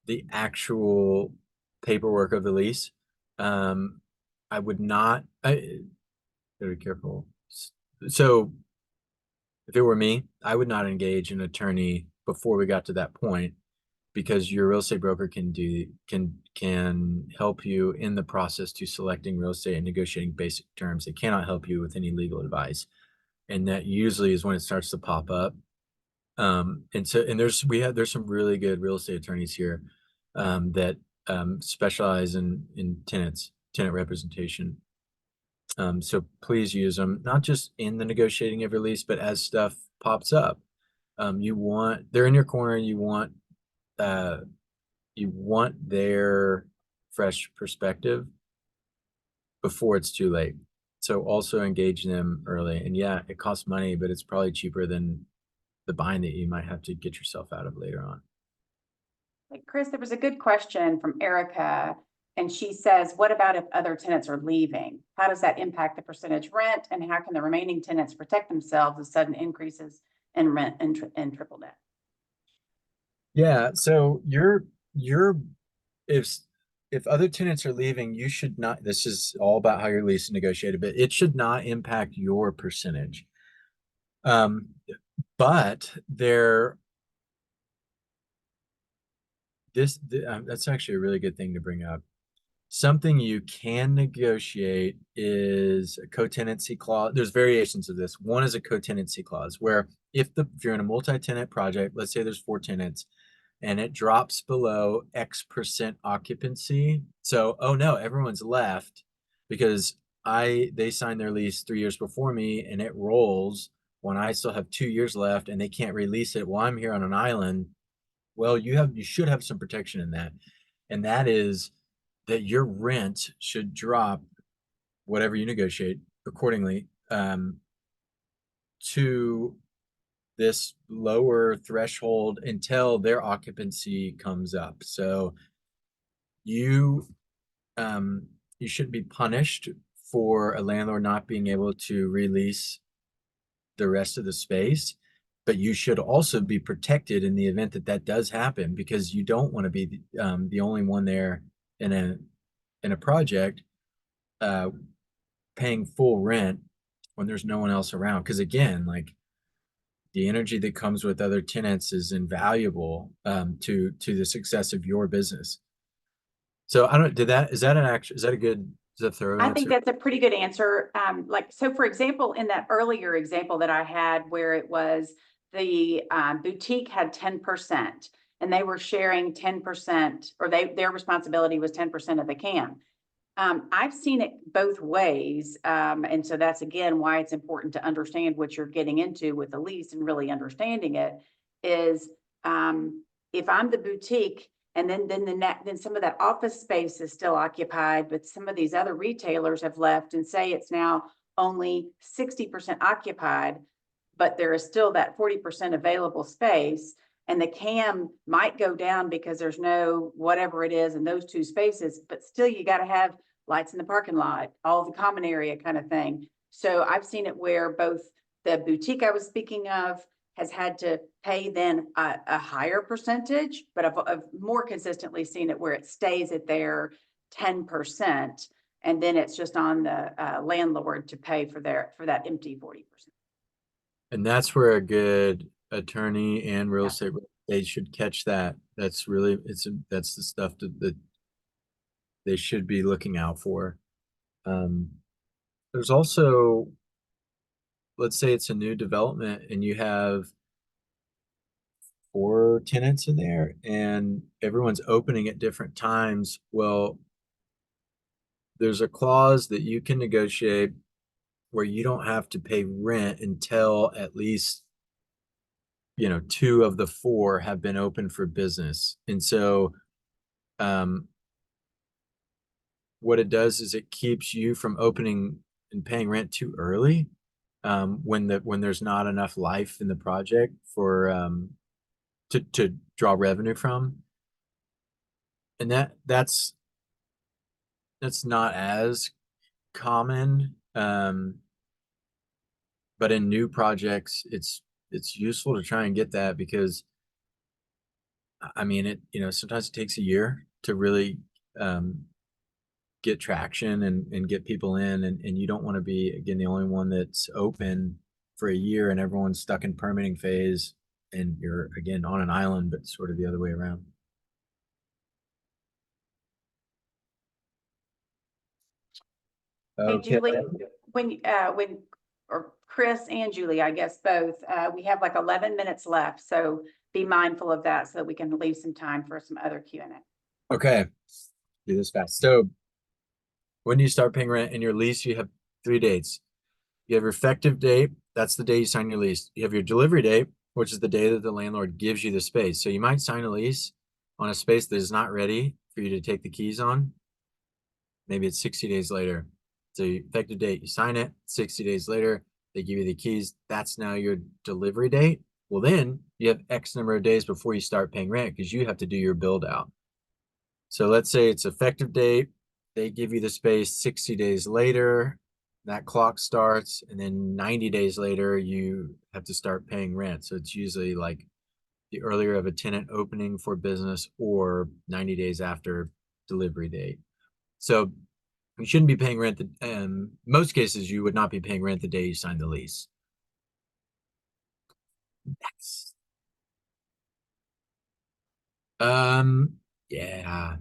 the actual paperwork of the lease. I would not. I gotta be careful. So if it were me, I would not engage an attorney before we got to that point, because your real estate broker can help you in the process to selecting real estate and negotiating basic terms. They cannot help you with any legal advice, and that usually is when it starts to pop up. And there's some really good real estate attorneys here that specialize in tenant representation. So please use them, not just in the negotiating of your lease, but as stuff pops up. They're in your corner. You want their fresh perspective before it's too late. So also engage them early. And yeah, it costs money, but it's probably cheaper than the bind that you might have to get yourself out of later on. Chris, there was a good question from Erica, and she says, what about if other tenants are leaving? How does that impact the percentage rent, and how can the remaining tenants protect themselves with sudden increases in rent and triple net? Yeah, so if other tenants are leaving, you should not, this is all about how your lease is negotiated, but it should not impact your percentage. But that's actually a really good thing to bring up. Something you can negotiate is a co-tenancy clause. There's variations of this. One is a co-tenancy clause, where if you're in a multi-tenant project, let's say there's 4 tenants, and it drops below X% occupancy. So, oh no, everyone's left because they signed their lease 3 years before me, and it rolls when I still have 2 years left, and they can't release it while I'm here on an island. Well, you should have some protection in that, and that is that your rent should drop, whatever you negotiate accordingly, to this lower threshold until their occupancy comes up. So you shouldn't be punished for a landlord not being able to release the rest of the space, but you should also be protected in the event that that does happen, because you don't want to be the only one there in a project paying full rent when there's no one else around. Because again, like, the energy that comes with other tenants is invaluable to the success of your business. So I don't, is that a good, is that a thorough I answer? think that's a pretty good answer. Like, so for example, in that earlier example that I had where it was the boutique had 10% and they were sharing 10%, or their responsibility was 10% of the CAM. I've seen it both ways. And so that's again why it's important to understand what you're getting into with the lease and really understanding it is if I'm the boutique and then some of that office space is still occupied, but some of these other retailers have left and say it's now only 60% occupied, but there is still that 40% available space. And the CAM might go down because there's no whatever it is in those two spaces, but still you got to have lights in the parking lot, all the common area kind of thing. So I've seen it where both the boutique I was speaking of has had to pay then a higher percentage, but I've more consistently seen it where it stays at their 10%. And then it's just on the landlord to pay for that empty 40%. And that's where a good attorney and real Yeah. estate, they should catch that. That's really, that's the stuff that they should be looking out for. There's also, let's say it's a new development and you have 4 tenants in there and everyone's opening at different times. Well, there's a clause that you can negotiate where you don't have to pay rent until at least 2 of the 4 have been open for business. And so what it does is it keeps you from opening and paying rent too early when there's not enough life in the project for to draw revenue from. And that's not as common, but in new projects it's useful to try and get that, because I mean it sometimes it takes a year to really get traction and get people in, and you don't want to be, again, the only one that's open for a year and everyone's stuck in permitting phase and you're again on an island, but sort of the other way around. Hey, Okay. Julie, or Chris and Julie, I guess both, we have like 11 minutes left. So be mindful of that so that we can leave some time for some other Q&A. Okay. Do this fast. So when you start paying rent in your lease, you have 3 dates. You have your effective date. That's the day you sign your lease. You have your delivery date, which is the day that the landlord gives you the space. So you might sign a lease on a space that is not ready for you to take the keys on. Maybe it's 60 days later. So effective date, you sign it. 60 days later, they give you the keys. That's now your delivery date. Well, then you have X number of days before you start paying rent because you have to do your build out. So let's say it's effective date. They give you the space 60 days later. That clock starts, and then 90 days later, you have to start paying rent. So it's usually like the earlier of a tenant opening for business or 90 days after delivery date. So you shouldn't be paying rent. Most cases, you would not be paying rent the day you sign the lease. Next. Yeah.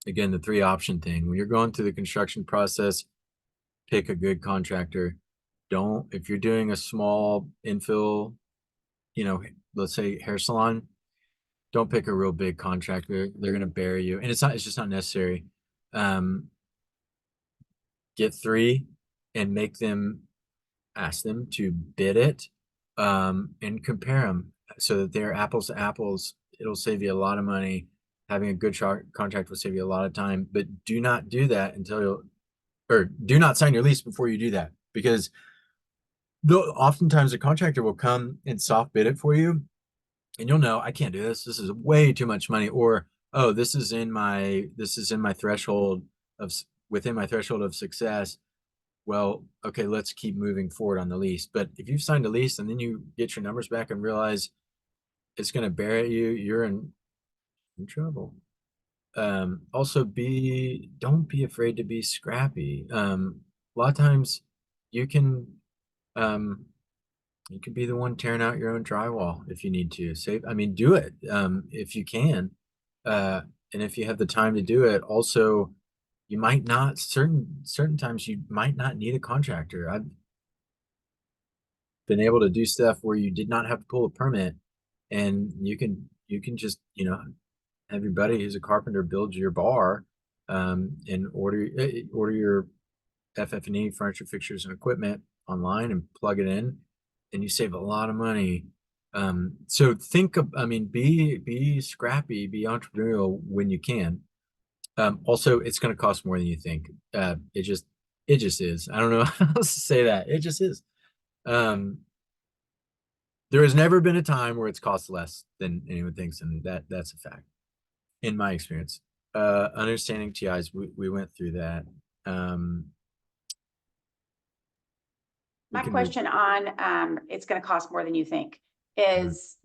Again, the 3 option thing. When you're going through the construction process, pick a good contractor. If you're doing a small infill, let's say hair salon, don't pick a real big contractor. They're going to bury you. And it's just not necessary. Get 3 and ask them to bid it, and compare them so that they're apples to apples. It'll save you a lot of money. Having a good contract will save you a lot of time, but do not do that or do not sign your lease before you do that, because oftentimes a contractor will come and soft bid it for you and you'll know, I can't do this. This is way too much money. Or, oh, this is within my threshold of success. well, okay, let's keep moving forward on the lease. But if you've signed a lease and then you get your numbers back and realize it's going to bear at you, you're in trouble. Also don't be afraid to be scrappy. A lot of times you can be the one tearing out your own drywall if you need to. Do it if you can. And if you have the time to do it, also you might not, certain times you might not need a contractor. I've been able to do stuff where you did not have to pull a permit, and you can just, have your buddy who's a carpenter build your bar, and order your FF&E, furniture, fixtures, and equipment online and plug it in, and you save a lot of money. So be scrappy, be entrepreneurial when you can. Also, it's going to cost more than you think. It just is. I don't know how else to say that. It just is. There has never been a time where it's cost less than anyone thinks, and that's a fact in my experience. Understanding TIs, we went through that. My question on it's going to cost more than you think is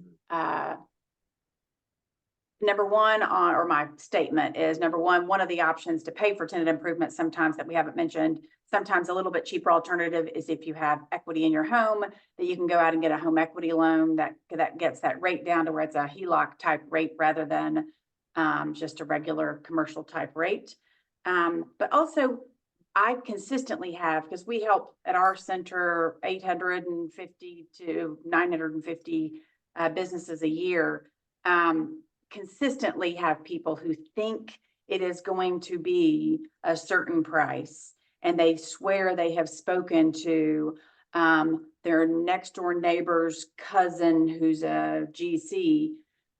number one or my statement is number one of the options to pay for tenant improvements sometimes that we haven't mentioned. Sometimes a little bit cheaper alternative is if you have equity in your home, that you can go out and get a home equity loan that gets that rate down to where it's a HELOC type rate rather than just a regular commercial type rate. But also I consistently have, because we help at our center 850 to 950 businesses a year, consistently have people who think it is going to be a certain price, and they swear they have spoken to their next door neighbor's cousin who's a GC,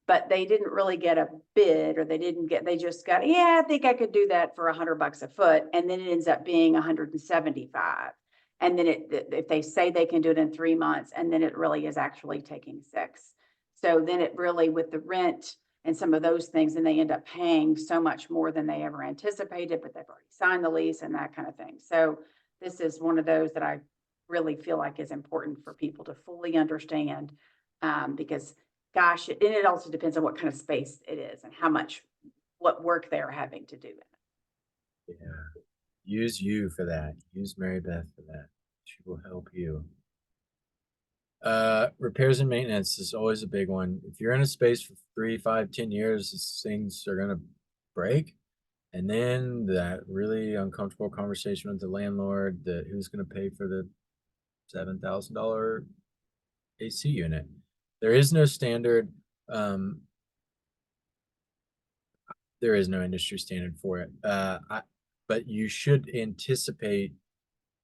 but they didn't really get a bid, or they just got, yeah, I think I could do that for $100 a foot. And then it ends up being 175. And then if they say they can do it in 3 months, and then it really is actually taking 6. So then it really, with the rent and some of those things, and they end up paying so much more than they ever anticipated, but they've already signed the lease and that kind of thing. So this is one of those that I really feel like is important for people to fully understand, because gosh, and it also depends on what kind of space it is and what work they're having to do in it. Yeah. Use you for that. Use Mary Beth for that. She will help you. Repairs and maintenance is always a big one. If you're in a space for 3, 5, 10 years, things are gonna break. And then that really uncomfortable conversation with the landlord, that who's gonna pay for the $7,000 AC unit. There is no standard. There is no industry standard for it. But you should anticipate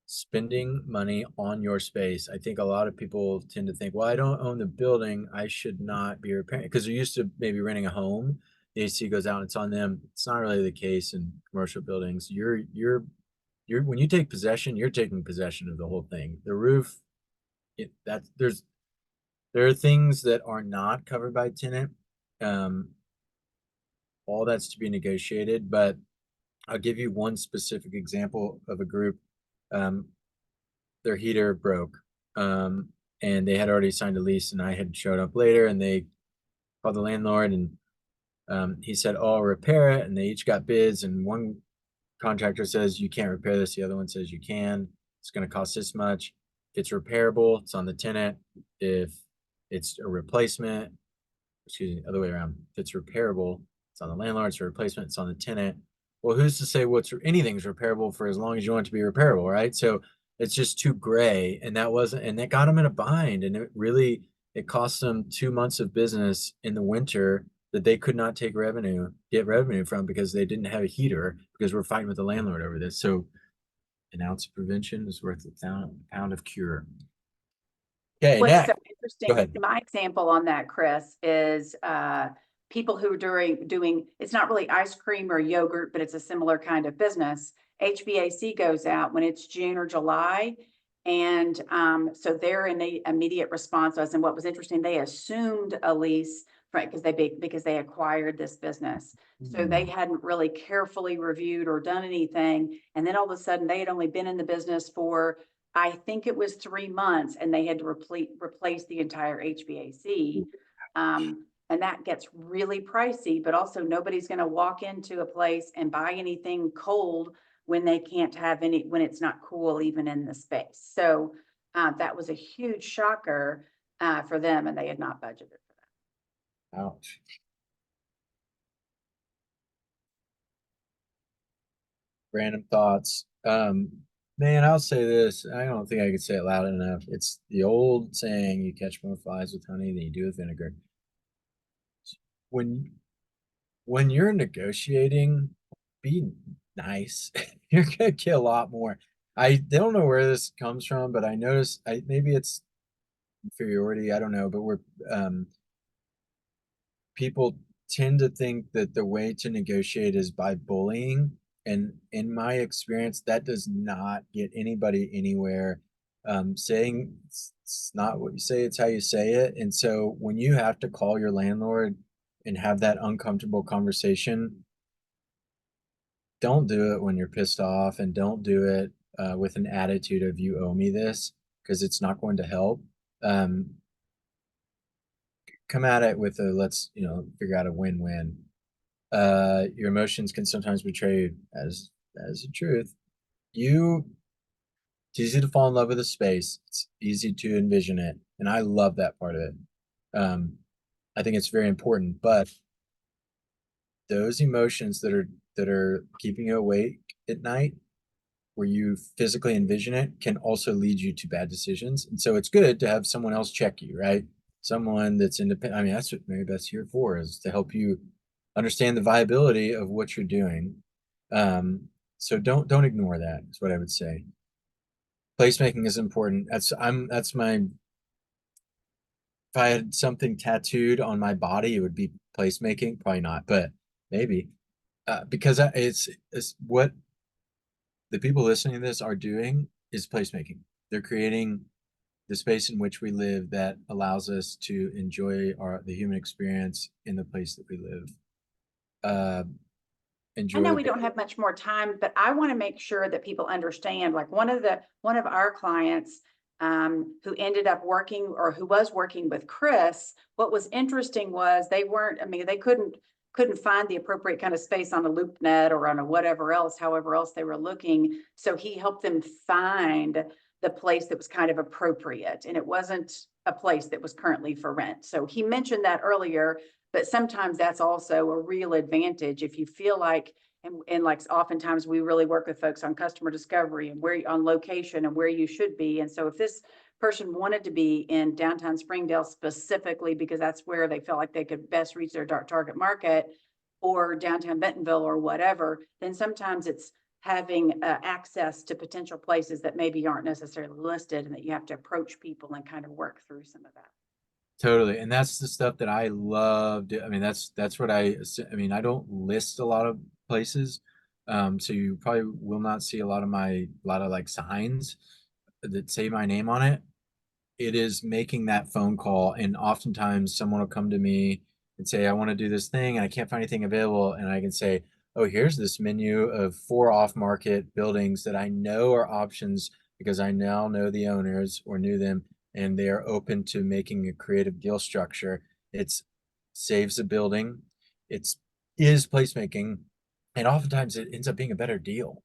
spending money on your space. I think a lot of people tend to think, well, I don't own the building, I should not be repairing, because they're used to maybe renting a home. The AC goes out, it's on them. It's not really the case in commercial buildings. When you take possession, you're taking possession of the whole thing. The roof, there are things that are not covered by tenant. All that's to be negotiated, but I'll give you one specific example of a group. Their heater broke, and they had already signed a lease, and I had showed up later, and they called the landlord, and he said, oh, I'll repair it. And they each got bids, and one contractor says, you can't repair this. The other one says you can. It's going to cost this much. If it's repairable, it's on the tenant. If it's a replacement, excuse me, other way around. If it's repairable, it's on the landlord. It's a replacement, it's on the tenant. Well, who's to say anything's repairable for as long as you want it to be repairable, right? So it's just too gray, and that got them in a bind, and it cost them 2 months of business in the winter that they could not get revenue from, because they didn't have a heater, because we're fighting with the landlord over this. So an ounce of prevention is worth a pound of cure. Okay, What's next. so interesting, my example on that, Chris, is people who are doing, it's not really ice cream or yogurt, but it's a similar kind of business. HVAC goes out when it's June or July. And so they're in the immediate response. And what was interesting, they assumed a lease right, because they acquired this business. So they hadn't really carefully reviewed or done anything. And then all of a sudden they had only been in the business for, I think it was 3 months, and they had to replace the entire HVAC. And that gets really pricey, but also nobody's going to walk into a place and buy anything cold when they can't have any, when it's not cool even in the space. So that was a huge shocker for them, and they had not budgeted for that. Ouch. Random thoughts. Man, I'll say this. I don't think I could say it loud enough. It's the old saying, you catch more flies with honey than you do with vinegar. When you're negotiating, be nice. You're gonna get a lot more. I don't know where this comes from, but I noticed maybe it's inferiority, I don't know, but people tend to think that the way to negotiate is by bullying. And in my experience, that does not get anybody anywhere. Saying it's not what you say, it's how you say it. And so when you have to call your landlord and have that uncomfortable conversation, don't do it when you're pissed off, and don't do it with an attitude of you owe me this, because it's not going to help. Come at it with a let's figure out a win-win. Your emotions can sometimes betray you as the truth. It's easy to fall in love with a space. It's easy to envision it, and I love that part of it. I think it's very important, but those emotions that are keeping you awake at night, where you physically envision it, can also lead you to bad decisions. And so it's good to have someone else check you, right? Someone that's independent. I mean, that's what Mary Beth's here for, is to help you understand the viability of what you're doing. So don't ignore that, is what I would say. Placemaking is important. That's my, if I had something tattooed on my body, it would be placemaking. Probably not, but maybe. Because it's what the people listening to this are doing is placemaking. They're creating the space in which we live that allows us to enjoy the human experience in the place that we live. I know we don't have much more time, but I want to make sure that people understand, like one of our clients who ended up working, or who was working with Chris, what was interesting was they couldn't find the appropriate kind of space on a LoopNet or on a whatever else, however else they were looking. So he helped them find the place that was kind of appropriate, and it wasn't a place that was currently for rent. So he mentioned that earlier, but sometimes that's also a real advantage if you feel like, and like oftentimes we really work with folks on customer discovery and where on location and where you should be. And so if this person wanted to be in downtown Springdale specifically because that's where they felt like they could best reach their target market, or downtown Bentonville or whatever, then sometimes it's having access to potential places that maybe aren't necessarily listed, and that you have to approach people and kind of work through some of that. Totally. And that's the stuff that I love. I mean, that's what I mean, I don't list a lot of places. So you probably will not see a lot of like signs that say my name on it. It is making that phone call. And oftentimes someone will come to me and say, I want to do this thing and I can't find anything available. And I can say, oh, here's this menu of 4 off-market buildings that I know are options because I now know the owners or knew them, and they are open to making a creative deal structure. It saves a building. Is placemaking, and oftentimes it ends up being a better deal.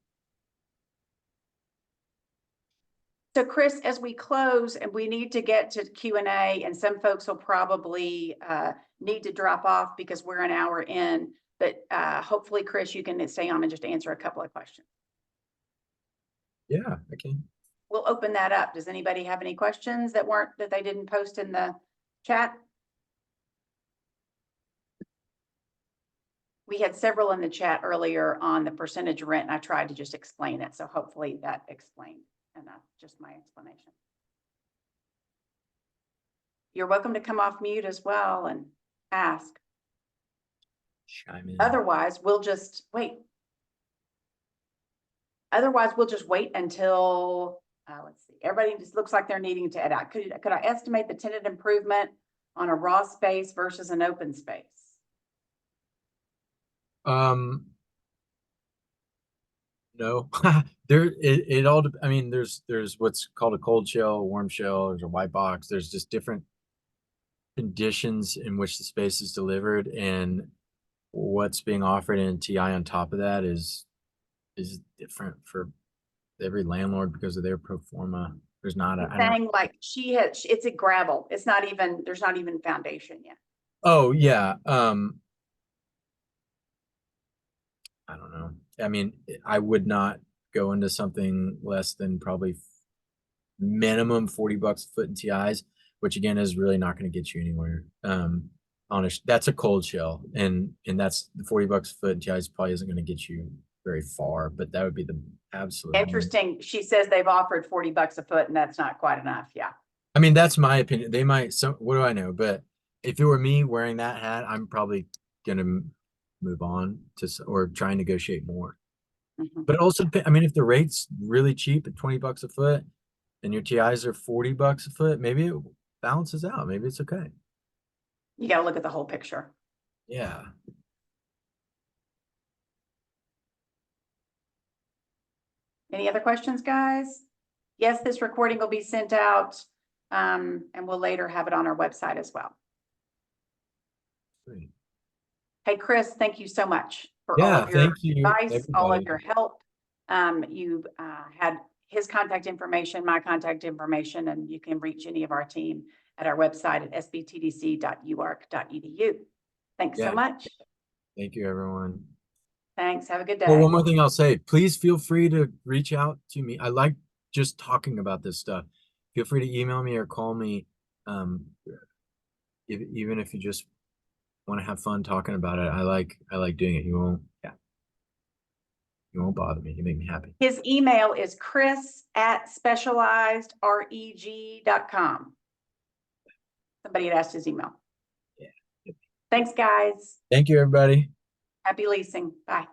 So Chris, as we close, and we need to get to Q&A, and some folks will probably need to drop off because we're an hour in, but hopefully, Chris, you can stay on and just answer a couple of questions. Yeah, I can. We'll open that up. Does anybody have any questions that they didn't post in the chat? We had several in the chat earlier on the percentage rent, and I tried to just explain it. So hopefully that explained enough, just my explanation. You're welcome to come off mute as well and ask. Chime in. Otherwise, we'll just wait. Otherwise, we'll just wait until, let's see, everybody just looks like they're needing to edit. Could I estimate the tenant improvement on a raw space versus an open space? No, it all, I mean, there's what's called a cold shell, a warm shell, there's a white box, there's just different conditions in which the space is delivered, and what's being offered in TI on top of that is different for every landlord because of their pro forma. There's not a, I don't, Saying like it's a gravel. It's not even, there's not even foundation yet. oh yeah, I don't know. I mean, I would not go into something less than probably minimum $40 a foot in TIs, which again is really not going to get you anywhere. That's a cold shell, and that's the $40 a foot in TIs probably isn't going to get you very far, but that would be the absolute Interesting. She says they've offered $40 a foot and that's not quite enough. Yeah. I mean, that's my opinion. They might, what do I know? But if it were me wearing that hat, I'm probably gonna move on to or try and negotiate more. Mhm. But also, I mean, if the rate's really cheap at $20 a foot and your TIs are $40 a foot, maybe it balances out. Maybe it's okay. You got to look at the whole picture. Yeah. Any other questions, guys? Yes, this recording will be sent out, and we'll later have it on our website as well. Great. Hey, Chris, thank you so much for all Yeah, of your thank you, advice, all of everybody. your help. You had his contact information, my contact information, and you can reach any of our team at our website at sbtdc.uark.edu. Thanks so Yeah. much. Thank you, everyone. Thanks. Have a good day. Well, one more thing I'll say, please feel free to reach out to me. I like just talking about this stuff. Feel free to email me or call me. Even if you just want to have fun talking about it. I like doing it. You won't bother me. You make me happy. His email is chris@specializedreg.com. Somebody had asked his email. Yeah. Thanks, guys. Thank you, everybody. Happy leasing. Bye.